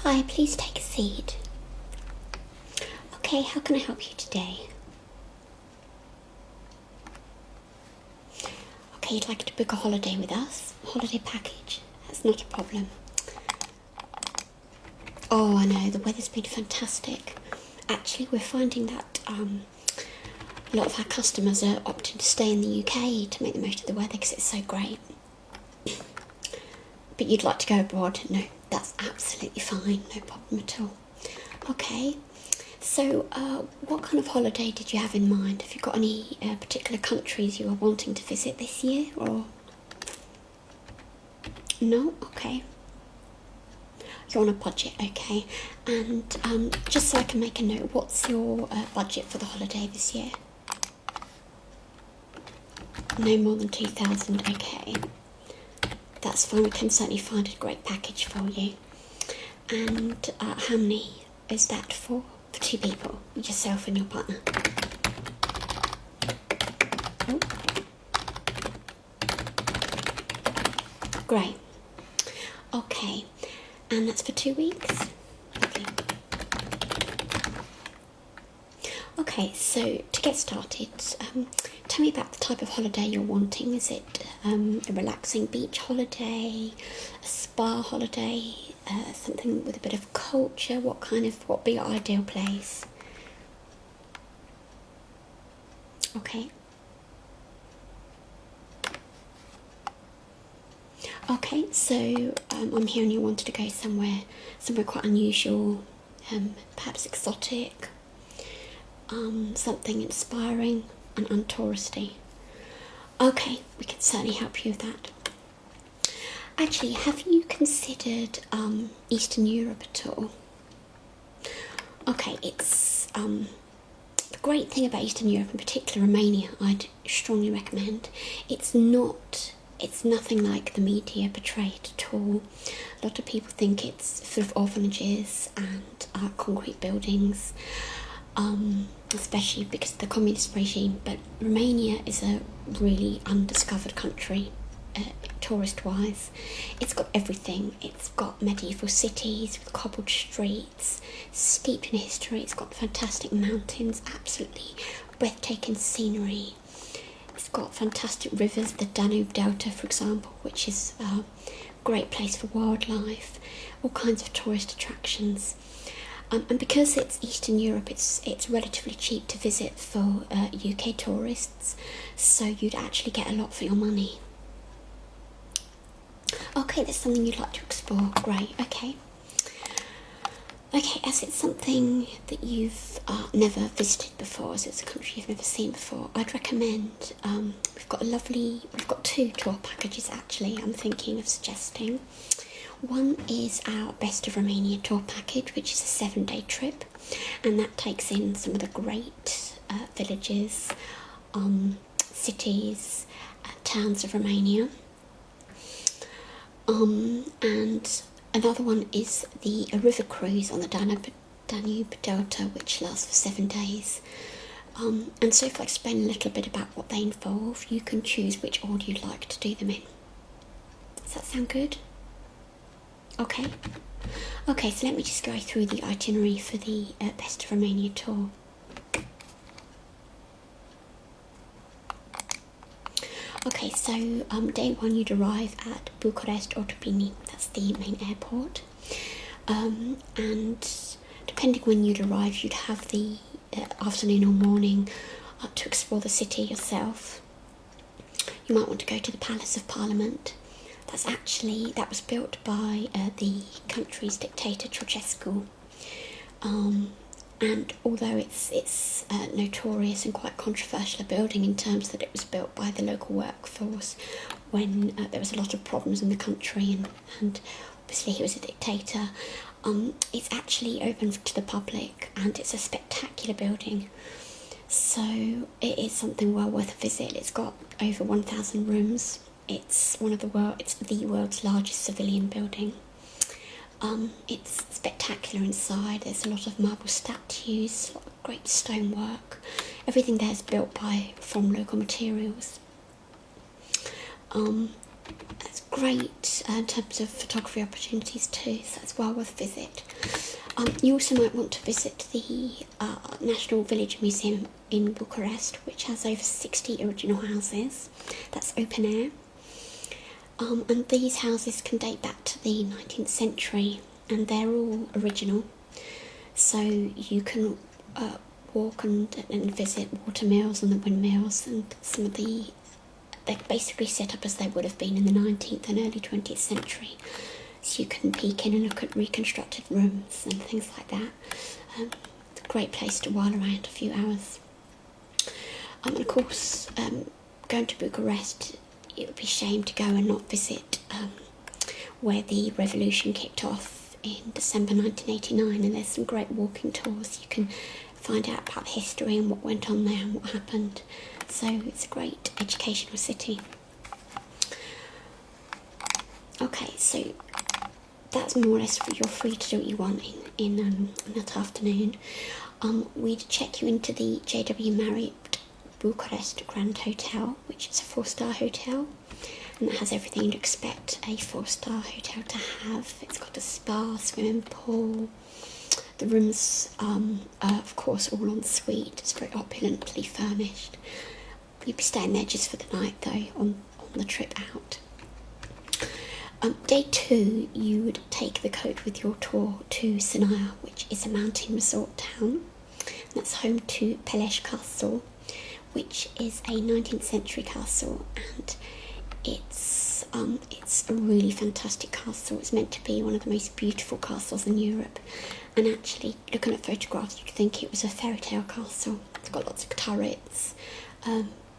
Hi, please take a seat. Okay, how can I help you today? Okay, you'd like to book a holiday with us? Holiday package? That's not a problem. Oh, I know, the weather's been fantastic. Actually, we're finding that a lot of our customers are opting to stay in the UK to make the most of the weather because it's so great. But you'd like to go abroad? No, that's absolutely fine, no problem at all. Okay, so what kind of holiday did you have in mind? Have you got any particular countries you are wanting to visit this year, or? No? Okay. You're on a budget, okay. And just so I can make a note, what's your budget for the holiday this year? No more than 2,000, okay. That's fine, we can certainly find a great package for you. And how many is that for? For 2 people, yourself and your partner. Oh. Great. Okay, and that's for 2 weeks? Lovely. Okay, so to get started, tell me about the type of holiday you're wanting. Is it a relaxing beach holiday, a spa holiday, something with a bit of culture? What would be your ideal place? Okay. Okay, so I'm hearing you wanted to go somewhere quite unusual, perhaps exotic, something inspiring and untouristy. Okay, we can certainly help you with that. Actually, have you considered Eastern Europe at all? Okay, it's the great thing about Eastern Europe, in particular Romania, I'd strongly recommend. It's nothing like the media portray it at all. A lot of people think it's full of orphanages and concrete buildings, especially because of the communist regime. But Romania is a really undiscovered country, tourist-wise. It's got everything. It's got medieval cities with cobbled streets, steeped in history. It's got fantastic mountains, absolutely breathtaking scenery. It's got fantastic rivers, the Danube Delta, for example, which is a great place for wildlife, all kinds of tourist attractions. And because it's Eastern Europe, it's relatively cheap to visit for UK tourists, so you'd actually get a lot for your money. Okay, that's something you'd like to explore. Great, okay. Okay, as it's something that you've never visited before, as it's a country you've never seen before, I'd recommend, we've got 2 tour packages actually I'm thinking of suggesting. One is our Best of Romania tour package, which is a 7-day trip, and that takes in some of the great villages, cities, towns of Romania. And another one is a river cruise on the Danube Delta, which lasts for 7 days. And so if I explain a little bit about what they involve, you can choose which order you'd like to do them in. Does that sound good? Okay. Okay, so let me just go through the itinerary for the Best of Romania tour. Okay, so day 1 you'd arrive at Bucharest or Topini, that's the main airport. And depending when you'd arrive, you'd have the afternoon or morning to explore the city yourself. You might want to go to the Palace of Parliment. That was built by the country's dictator Ceausescu. And although it's notorious and quite controversial a building in terms that it was built by the local workforce when there was a lot of problems in the country, and obviously he was a dictator, it's actually open to the public and it's a spectacular building. So it is something well worth a visit. It's got over 1,000 rooms. It's the world's largest civilian building. It's spectacular inside. There's a lot of marble statues, a lot of great stonework. Everything there is built from local materials. That's great in terms of photography opportunities too, so that's well worth a visit. You also might want to visit the National Village Museum in Bucharest, which has over 60 original houses. That's open air. And these houses can date back to the 19th century, and they're all original. So you can walk and visit water mills and the windmills, and some of they're basically set up as they would have been in the 19th and early 20th century. So you can peek in and look at reconstructed rooms and things like that. It's a great place to while around a few hours. And of course, going to Bucharest, it would be a shame to go and not visit where the revolution kicked off in December 1989, and there's some great walking tours. You can find out about history and what went on there and what happened. So it's a great educational city. Okay, so that's more or less you're free to do what you want in that afternoon. We'd check you into the JW Marriott Bucharest Grand Hotel, which is a 4-star hotel, and it has everything you'd expect a 4-star hotel to have. It's got a spa, swimming pool. The rooms are, of course, all en suite. It's very opulently furnished. You'd be staying there just for the night, though, on the trip out. Day 2, you would take the coach with your tour to Sinaia, which is a mountain resort town. And that's home to Peleș Castle, which is a 19th century castle, and it's a really fantastic castle. It's meant to be one of the most beautiful castles in Europe, and actually, looking at photographs, you'd think it was a fairy tale castle. It's got lots of turrets,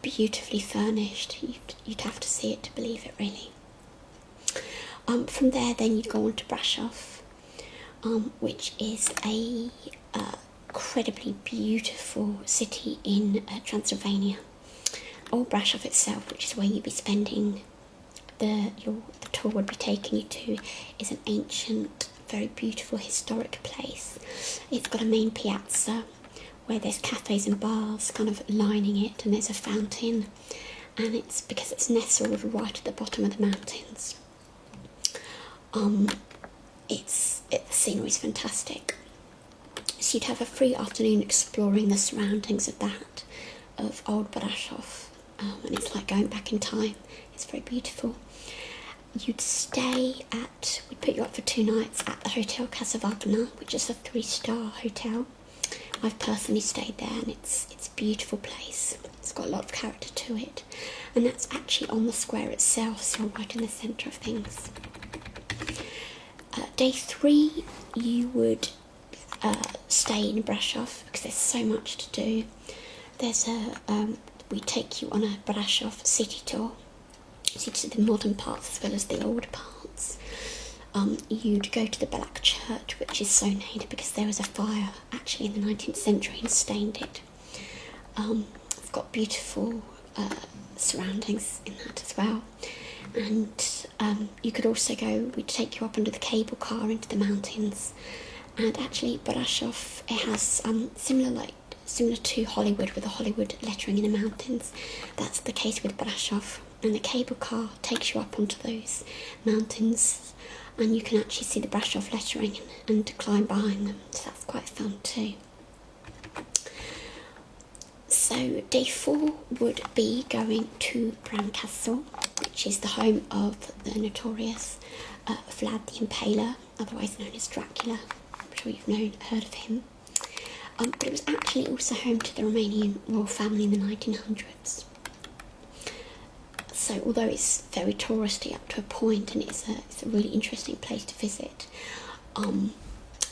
beautifully furnished. You'd have to see it to believe it, really. From there, then you'd go on to Brasov, which is a incredibly beautiful city in Transylvania. Old Brasov itself, which is where you'd be spending the tour would be taking you to, is an ancient, very beautiful historic place. It's got a main piazza where there's cafes and bars kind of lining it, and there's a fountain, and it's because it's nestled right at the bottom of the mountains. The scenery is fantastic. So you'd have a free afternoon exploring the surroundings of Old Brasov, and it's like going back in time. It's very beautiful. We'd put you up for 2 nights at the Hotel Casa Wagner, which is a 3-star hotel. I've personally stayed there, and it's a beautiful place. It's got a lot of character to it, and that's actually on the square itself, so you're right in the centre of things. Day 3, you would stay in Brasov because there's so much to do. We take you on a Brasov city tour, so you see the modern parts as well as the old parts. You'd go to the Black Church, which is so named because there was a fire actually in the 19th century and stained it. It's got beautiful surroundings in that as well. And you could also we'd take you up under the cable car into the mountains. And actually, Brasov, it has similar to Hollywood, with the Hollywood lettering in the mountains. That's the case with Brasov, and the cable car takes you up onto those mountains, and you can actually see the Brasov lettering and climb behind them. So that's quite fun too. So day 4 would be going to Bran Castle, which is the home of the notorious Vlad the Impaler, otherwise known as Dracula. I'm sure you've heard of him. But it was actually also home to the Romanian royal family in the 1900s. So although it's very touristy up to a point, and it's a really interesting place to visit,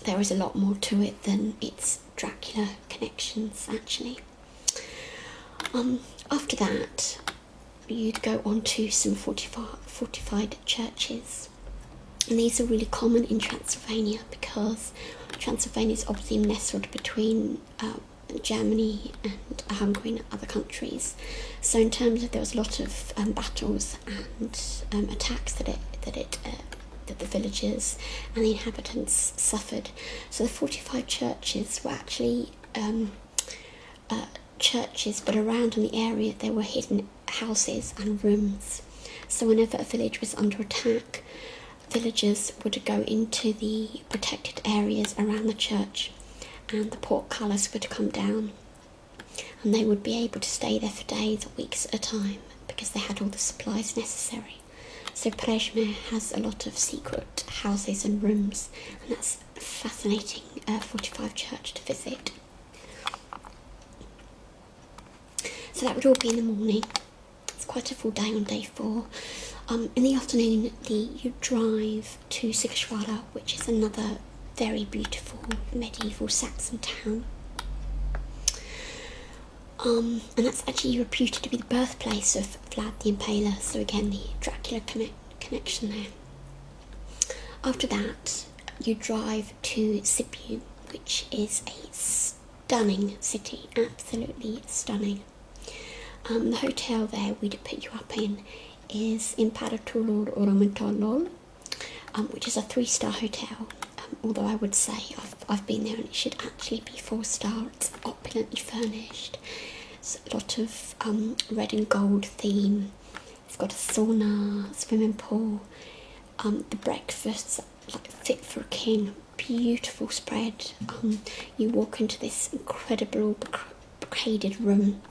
there is a lot more to it than its Dracula connections, actually. After that, you'd go on to some fortified churches. And these are really common in Transylvania because Transylvania is obviously nestled between Germany and Hungary and other countries. So in terms of, there was a lot of battles and attacks that the villagers and the inhabitants suffered. So the fortified churches were actually churches, but around in the area there were hidden houses and rooms So whenever a village was under attack, villagers would go into the protected areas around the church, and the portcullis would come down, and they would be able to stay there for days or weeks at a time because they had all the supplies necessary. So Parliment has a lot of secret houses and rooms, and that's a fascinating fortified church to visit. So that would all be in the morning. It's quite a full day on day 4. In the afternoon, you drive to Sigashwara, which is another very beautiful medieval Saxon town. And that's actually reputed to be the birthplace of Vlad the Impaler, so again the Dracula connection there. After that, you drive to Sibiu, which is a stunning city, absolutely stunning. The hotel there we'd put you up in is Imperatorul Oromentalol, which is a 3-star hotel. Although I would say I've been there and it should actually be 4-star. It's opulently furnished. It's a lot of red and gold theme. It's got a sauna, swimming pool. The breakfast's like fit for a king. Beautiful spread. You walk into this incredible brocaded room.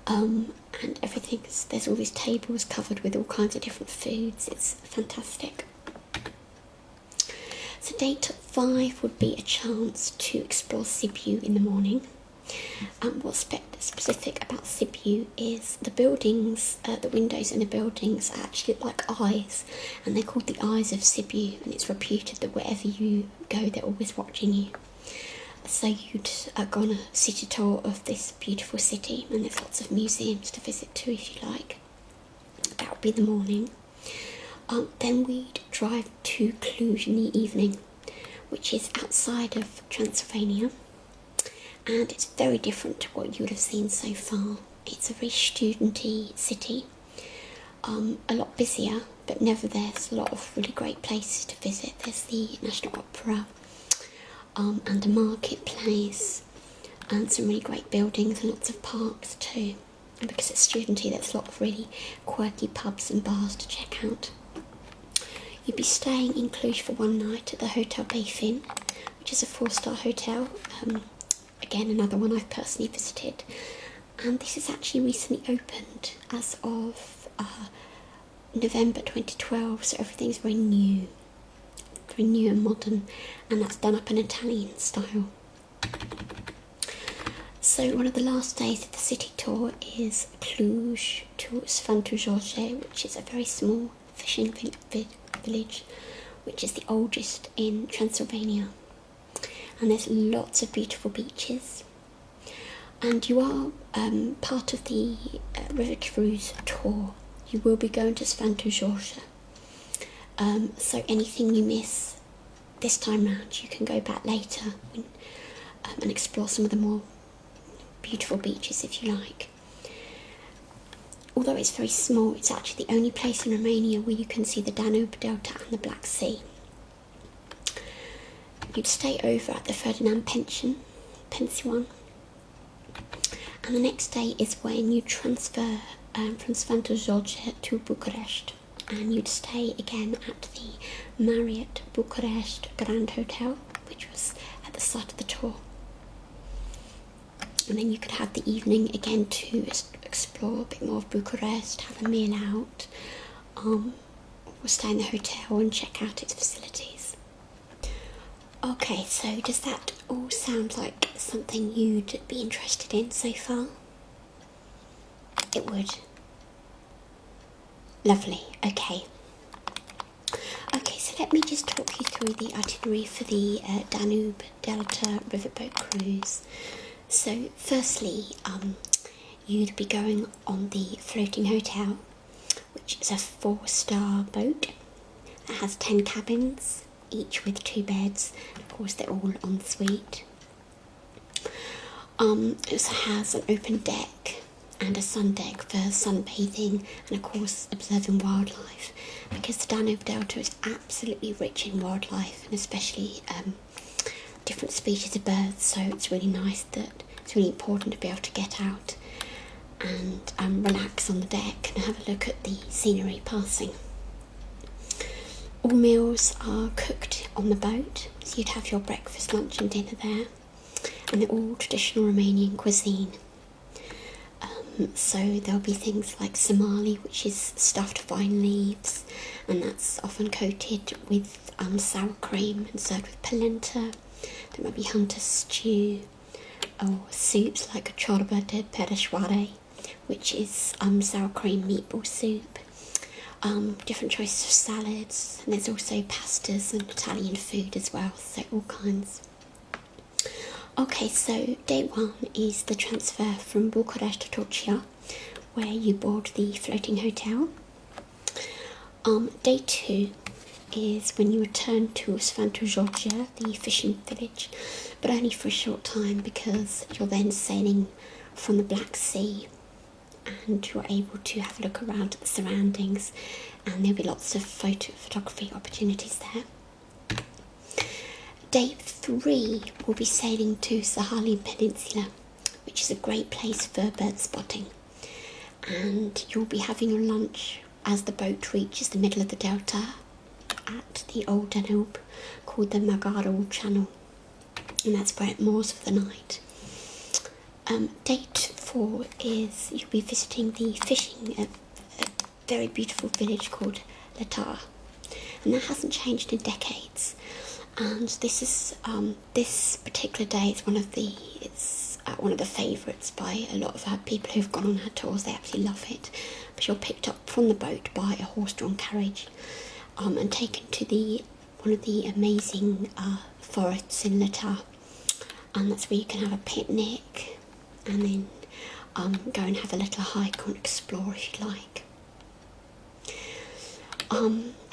And there's all these tables covered with all kinds of different foods. It's fantastic. So date 5 would be a chance to explore Sibiu in the morning. What's specific about Sibiu is the buildings, the windows in the buildings are actually like eyes, and they're called the eyes of Sibiu, and it's reputed that wherever you go they're always watching you. So you'd go on a city tour of this beautiful city, and there's lots of museums to visit too if you like. That would be the morning. Then we'd drive to Cluj in the evening, which is outside of Transylvania, and it's very different to what you would have seen so far. It's a very studenty city, a lot busier, but nevertheless a lot of really great places to visit. There's the National Opera, and a marketplace, and some really great buildings and lots of parks too. And because it's studenty, there's a lot of really quirky pubs and bars to check out. You'd be staying in Cluj for one night at the Hotel Bayfin, which is a 4-star hotel. Again, another one I've personally visited. And this is actually recently opened as of November 2012, so everything's very new and modern, and that's done up in Italian style. So one of the last days of the city tour is Cluj to Sfântu George, which is a very small fishing village, which is the oldest in Transylvania, and there's lots of beautiful beaches. And you are part of the Riverboat Tour. You will be going to Sfântu George, so anything you miss this time round you can go back later and explore some of the more beautiful beaches if you like. Although it's very small, it's actually the only place in Romania where you can see the Danube Delta and the Black Sea. You'd stay over at the Ferdinand Pension, and the next day is when you transfer from Sfântu George to Bucharest, and you'd stay again at the Marriott Bucharest Grand Hotel, which was at the start of the tour. And then you could have the evening again to explore a bit more of Bucharest, have a meal out, or stay in the hotel and check out its facilities. Okay, so does that all sound like something you'd be interested in so far? It would. Lovely, okay. Okay, so let me just talk you through the itinerary for the Danube Delta Riverboat cruise. So firstly, you'd be going on the floating hotel, which is a 4-star boat. It has 10 cabins, each with 2 beds. Of course, they're all en suite. It also has an open deck and a sun deck for sunbathing and, of course, observing wildlife, because the Danube Delta is absolutely rich in wildlife, and especially different species of birds, so it's really nice that it's really important to be able to get out and relax on the deck and have a look at the scenery passing. All meals are cooked on the boat, so you'd have your breakfast, lunch and dinner there, and they're all traditional Romanian cuisine. So there'll be things like samali, which is stuffed vine leaves, and that's often coated with sour cream and served with polenta. There might be hunter stew, or soups like ciorba de pereșoare, which is sour cream meatball soup. Different choices of salads, and there's also pastas and Italian food as well, so all kinds. Okay, so day one is the transfer from Bucharest to Turcia, where you board the floating hotel. Day two is when you return to Sfântu George, the fishing village, but only for a short time because you're then sailing from the Black Sea and you're able to have a look around at the surroundings, and there'll be lots of photography opportunities there. Day three will be sailing to Sahalin Peninsula, which is a great place for bird spotting, and you'll be having your lunch as the boat reaches the middle of the delta at the old Danube called the Magaro Channel, and that's where it moors for the night. Day four is you'll be visiting the fishing at a very beautiful village called Letar, and that hasn't changed in decades. And this particular day is one of the favourites by a lot of people who've gone on our tours. They absolutely love it. But you're picked up from the boat by a horse-drawn carriage, and taken to one of the amazing forests in Letar, and that's where you can have a picnic, and then go and have a little hike or explore if you like.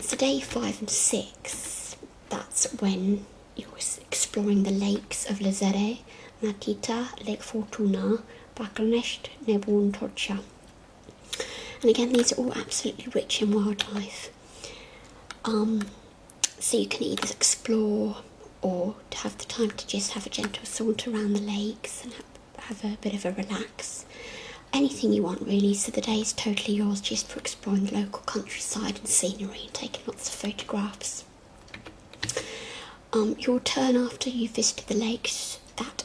So day 5 and 6. That's when you're exploring the lakes of Lezere, Natita, Lake Fortuna, Baclanești, Nebu and Turcia. And again, these are all absolutely rich in wildlife. So you can either explore or to have the time to just have a gentle saunter around the lakes and have a bit of a relax. Anything you want really, so the day is totally yours just for exploring the local countryside and scenery and taking lots of photographs. You'll return after you've visited the lakes that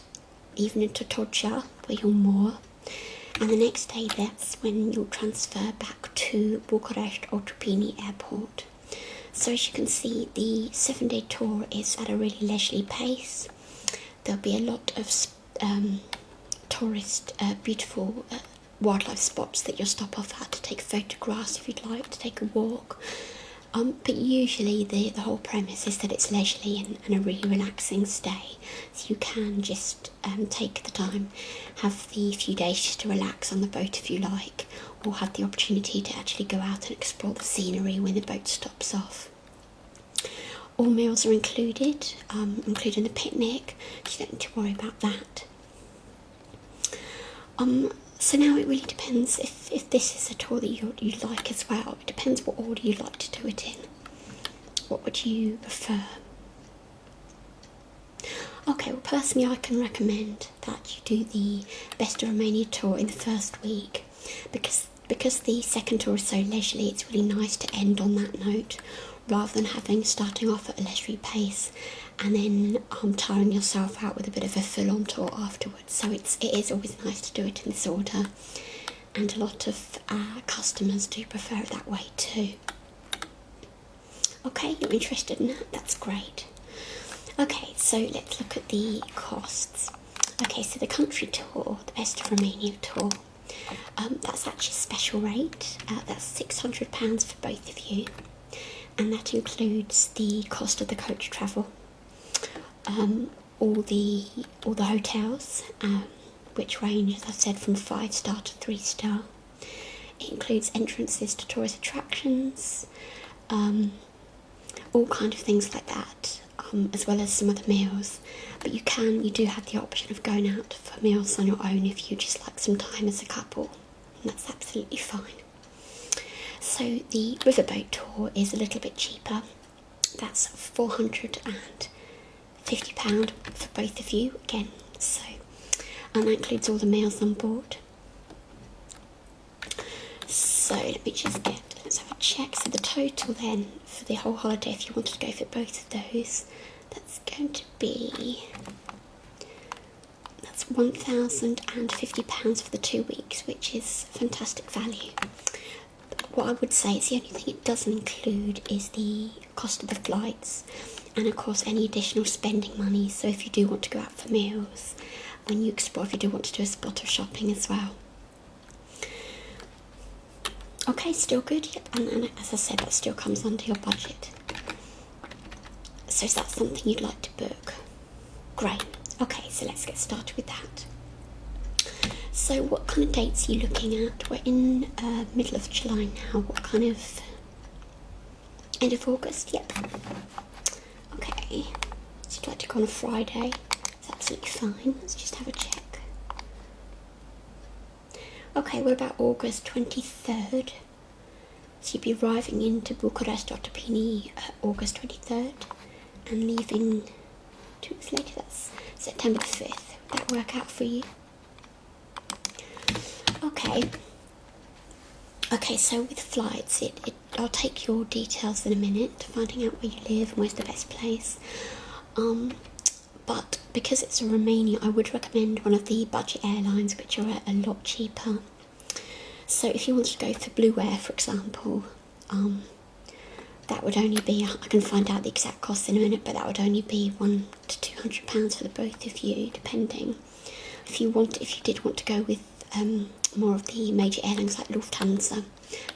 evening to Turcia, where you'll moor, and the next day that's when you'll transfer back to Bucharest Otopeni Airport. So as you can see, the 7-day tour is at a really leisurely pace. There'll be a lot of beautiful wildlife spots that you'll stop off at to take photographs if you'd like, to take a walk. But usually the whole premise is that it's leisurely and a really relaxing stay, so you can just take the time, have the few days just to relax on the boat if you like, or have the opportunity to actually go out and explore the scenery when the boat stops off. All meals are included, including the picnic, so you don't need to worry about that. So now it really depends if this is a tour that you like as well. It depends what order you'd like to do it in. What would you prefer? Okay, well personally I can recommend that you do the Best of Romania tour in the first week, because the second tour is so leisurely, it's really nice to end on that note rather than starting off at a leisurely pace and then tiring yourself out with a bit of a full-on tour afterwards. So it is always nice to do it in this order, and a lot of customers do prefer it that way too. Okay, you're interested in that? That's great. Okay, so let's look at the costs. Okay, so the country tour, the Best of Romania tour, that's actually a special rate. That's £600 for both of you, and that includes the cost of the coach travel, all the hotels, which range, as I said, from 5-star to 3-star. It includes entrances to tourist attractions, all kind of things like that, as well as some other meals. But you do have the option of going out for meals on your own if you just like some time as a couple, and that's absolutely fine. So the Riverboat Tour is a little bit cheaper. That's £450 for both of you again. So, and that includes all the meals on board. So let's have a check. So the total then for the whole holiday, if you wanted to go for both of those, that's going to be, that's £1,050 for the 2 weeks, which is fantastic value. But what I would say is the only thing it doesn't include is the cost of the flights, and of course any additional spending money. So if you do want to go out for meals, when you explore, if you do want to do a spot of shopping as well. Okay, still good. Yep, and as I said, that still comes under your budget. So is that something you'd like to book? Great. Okay, so let's get started with that. So what kind of dates are you looking at? We're in middle of July now. What kind of... end of August? Yep. Okay. So you'd like to go on a Friday? It's absolutely fine. Let's just have a check. Okay, we're about August 23rd. So you'd be arriving into Bucharest, Otopeni, August 23rd, and leaving 2 weeks later. That's September the 5th. Would that work out for you? Okay. Okay, so with flights, I'll take your details in a minute, finding out where you live and where's the best place. But because it's in Romania, I would recommend one of the budget airlines, which are a lot cheaper. So if you want to go for Blue Air, for example, that would only be, I can find out the exact cost in a minute, but that would only be £100 to £200 for the both of you, depending. If you did want to go with more of the major airlines like Lufthansa,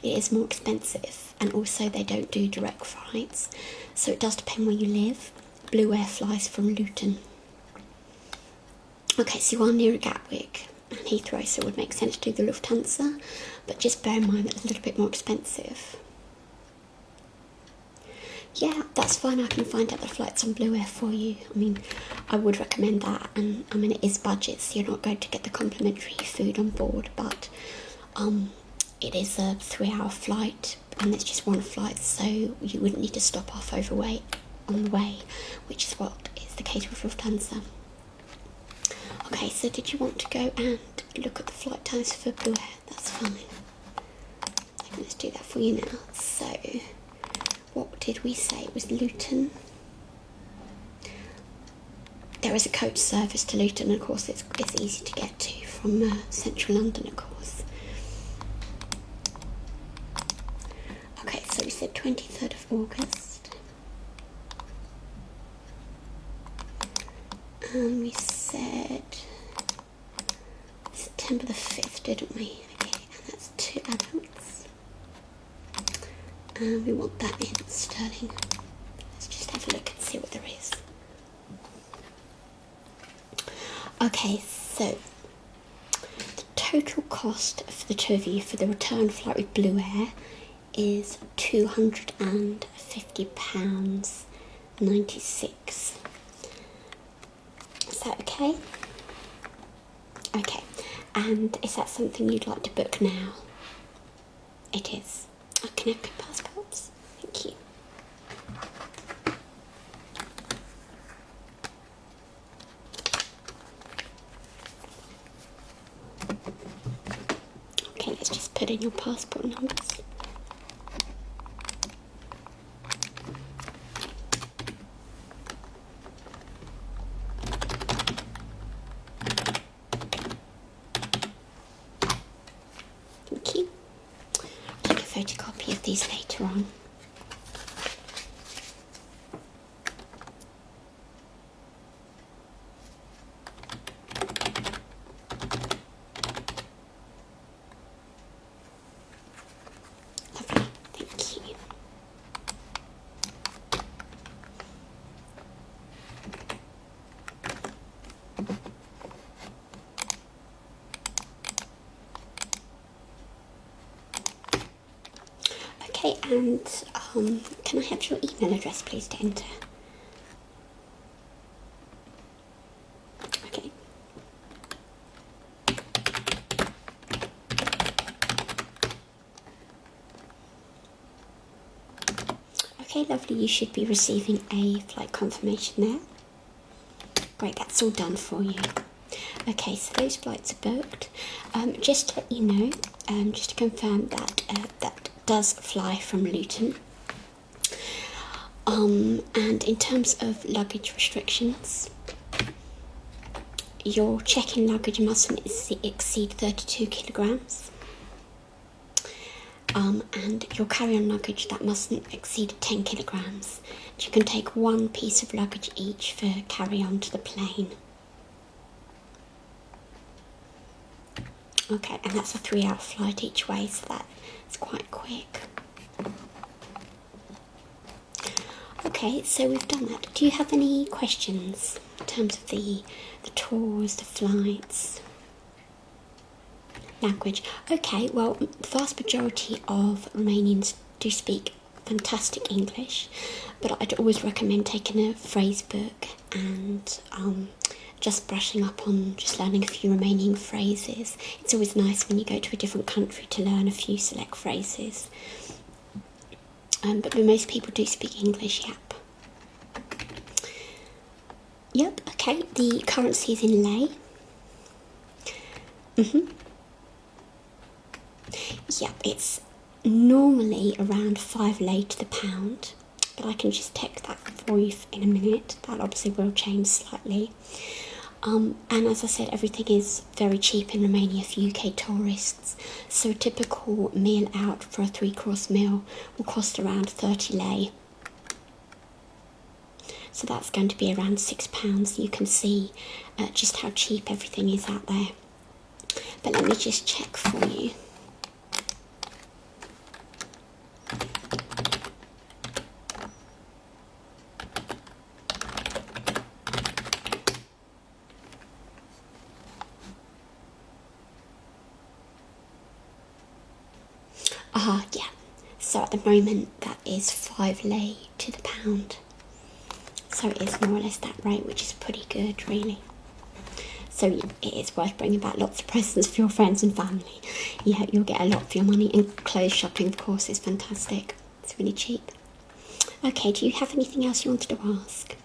it is more expensive, and also they don't do direct flights, so it does depend where you live. Blue Air flies from Luton. Okay, so you are near Gatwick and Heathrow, so it would make sense to do the Lufthansa, but just bear in mind that it's a little bit more expensive. Yeah, that's fine. I can find out the flights on Blue Air for you. I mean, I would recommend that, and I mean, it is budget, so you're not going to get the complimentary food on board, but it is a 3-hour flight, and it's just one flight, so you wouldn't need to stop off overweight on the way, which is what is the case with Lufthansa. Okay, so did you want to go and look at the flight times for Blue Air? That's fine. Okay, let's do that for you now. So, what did we say? It was Luton. There is a coach service to Luton, and of course it's easy to get to from central London, of course. Okay, so we said 23rd of August. And we said September the 5th, didn't we? Okay, and that's 2 adults. And we want that in sterling. Let's just have a look and see what there is. Okay, so the total cost for the two of you for the return flight with Blue Air is £250.96. Is that okay? Okay, and is that something you'd like to book now? It is. Can I have your passports? Thank you. Okay, let's just put in your passport numbers. Thank you. I'll take a photocopy of these later on. Lovely, thank you. Okay, and can I have your email address, please, to enter? Okay. Okay, lovely. You should be receiving a flight confirmation there. Great, that's all done for you. Okay, so those flights are booked. Just to let you know, just to confirm that that does fly from Luton. And in terms of luggage restrictions, your check-in luggage mustn't exceed 32 kilograms. And your carry-on luggage, that mustn't exceed 10 kilograms. You can take one piece of luggage each for carry-on to the plane. Okay, and that's a 3-hour flight each way, so that's quite quick. Okay, so we've done that. Do you have any questions in terms of the tours, the flights, language? Okay, well, the vast majority of Romanians do speak fantastic English, but I'd always recommend taking a phrase book and just brushing up on just learning a few Romanian phrases. It's always nice when you go to a different country to learn a few select phrases. But most people do speak English, yep. Yep, okay, the currency is in lei. Yep, it's normally around 5 lei to the pound, but I can just check that for you in a minute. That obviously will change slightly. And as I said, everything is very cheap in Romania for UK tourists. So a typical meal out for a 3-course meal will cost around 30 lei. So that's going to be around £6. You can see just how cheap everything is out there. But let me just check for you. Yeah, so at the moment that is 5 lei to the pound. So it is more or less that rate, which is pretty good, really. So it is worth bringing back lots of presents for your friends and family. Yeah, you'll get a lot for your money, and clothes shopping, of course, is fantastic. It's really cheap. Okay, do you have anything else you wanted to ask?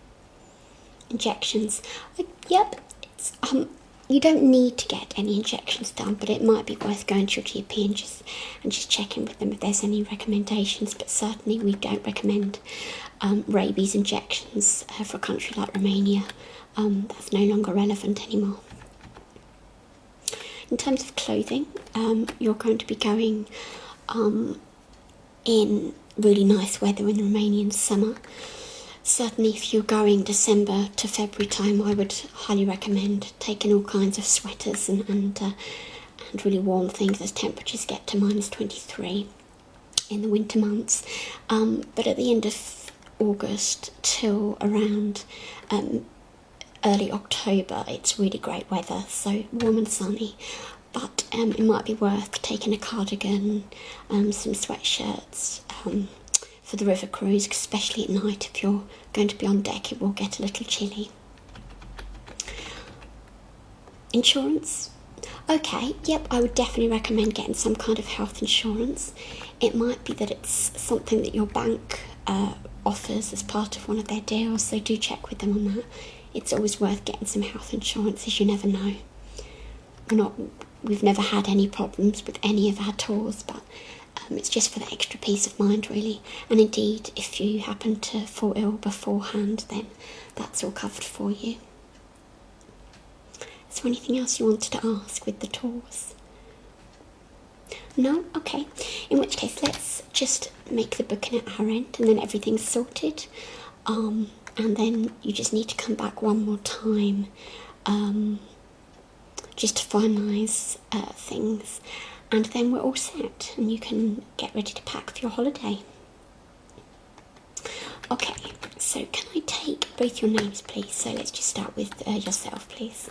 Injections. Yep, it's, you don't need to get any injections done, but it might be worth going to your GP and just checking with them if there's any recommendations. But certainly we don't recommend rabies injections for a country like Romania. That's no longer relevant anymore. In terms of clothing, you're going to be going in really nice weather in Romanian summer. Certainly if you're going December to February time, I would highly recommend taking all kinds of sweaters and really warm things as temperatures get to -23 in the winter months. But at the end of August till around early October, it's really great weather, so warm and sunny. But it might be worth taking a cardigan, some sweatshirts, for the river cruise, especially at night. If you're going to be on deck, it will get a little chilly. Insurance? Okay, yep, I would definitely recommend getting some kind of health insurance. It might be that it's something that your bank offers as part of one of their deals, so do check with them on that. It's always worth getting some health insurance, as you never know. We've never had any problems with any of our tours, but it's just for the extra peace of mind, really. And indeed, if you happen to fall ill beforehand, then that's all covered for you. Is there anything else you wanted to ask with the tours? No? Okay. In which case, let's just make the booking at our end, and then everything's sorted. And then you just need to come back one more time, just to finalise things. And then we're all set, and you can get ready to pack for your holiday. Okay, so can I take both your names, please? So let's just start with yourself, please.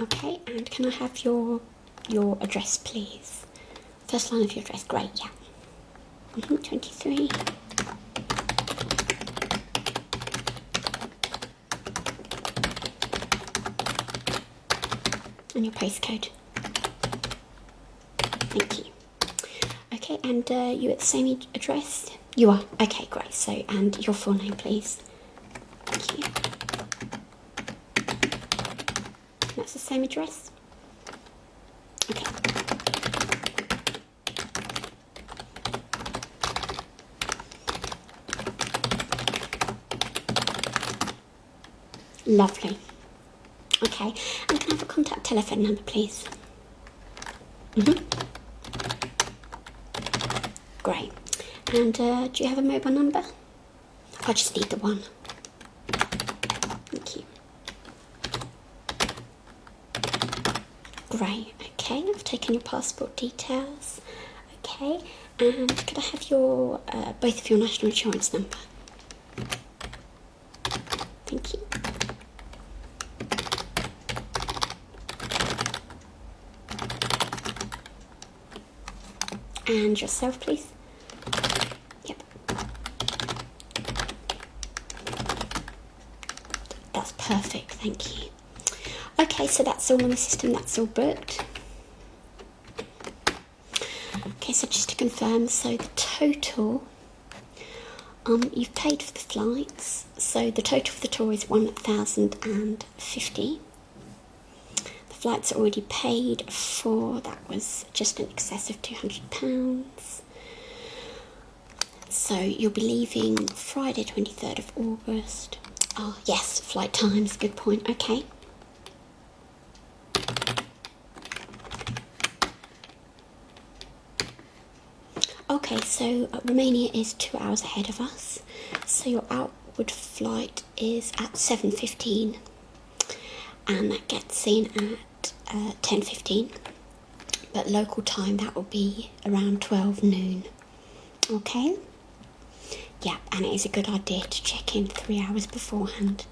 Okay, and can I have your address, please? First line of your address, great, yeah. 23. And your postcode. Thank you. Okay, Okay, and you at the same address? You are? Okay, great. So, and your full name, please. Thank you. That's the same address? Okay. Lovely. Okay, and can I have a contact telephone number, please? Great. And do you have a mobile number? I just need the one. Thank you. Great. Okay, I've taken your passport details. Okay, and could I have your both of your national insurance number? Thank you. And yourself, please. Yep. That's perfect, thank you. Okay, so that's all on the system, that's all booked. Okay, so just to confirm, so the total, you've paid for the flights, so the total for the tour is 1,050. The flights are already paid for, that was just in excess of £200. So you'll be leaving Friday 23rd of August. Oh yes, flight times, good point, okay. Okay, so Romania is 2 hours ahead of us, so your outward flight is at 7:15 and that gets in at 10:15, but local time that will be around 12 noon. Okay? Yeah, and it is a good idea to check in 3 hours beforehand.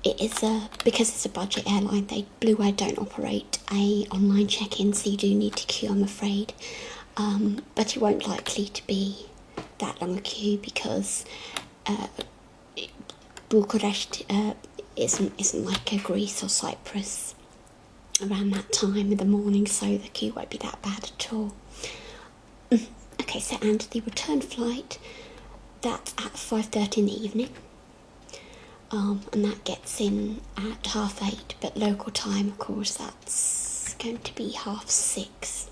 It is because it's a budget airline, Blue Air don't operate a online check-in, so you do need to queue, I'm afraid. But it won't likely to be that long a queue because Bucharest isn't like a Greece or Cyprus around that time in the morning, so the queue won't be that bad at all. Okay, so and the return flight, that's at 5:30 in the evening. And that gets in at 8:30, but local time, of course, that's going to be 6:30.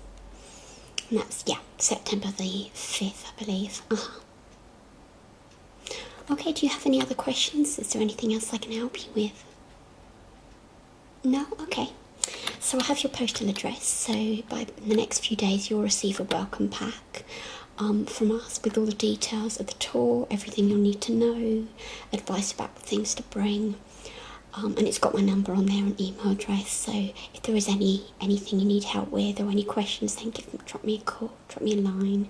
And that's, yeah, September the 5th, I believe. Okay, do you have any other questions? Is there anything else I can help you with? No? Okay. So I have your postal address, so by the next few days you'll receive a welcome pack from us with all the details of the tour, everything you'll need to know, advice about things to bring, and it's got my number on there and email address, so if there is anything you need help with or any questions, then drop me a call, drop me a line,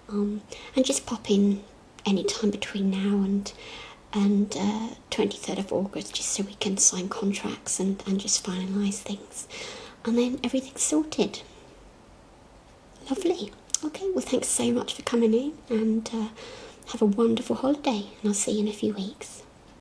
and just pop in any time between now and 23rd of August, just so we can sign contracts and just finalise things, and then everything's sorted. Lovely. Okay, well thanks so much for coming in, and have a wonderful holiday, and I'll see you in a few weeks.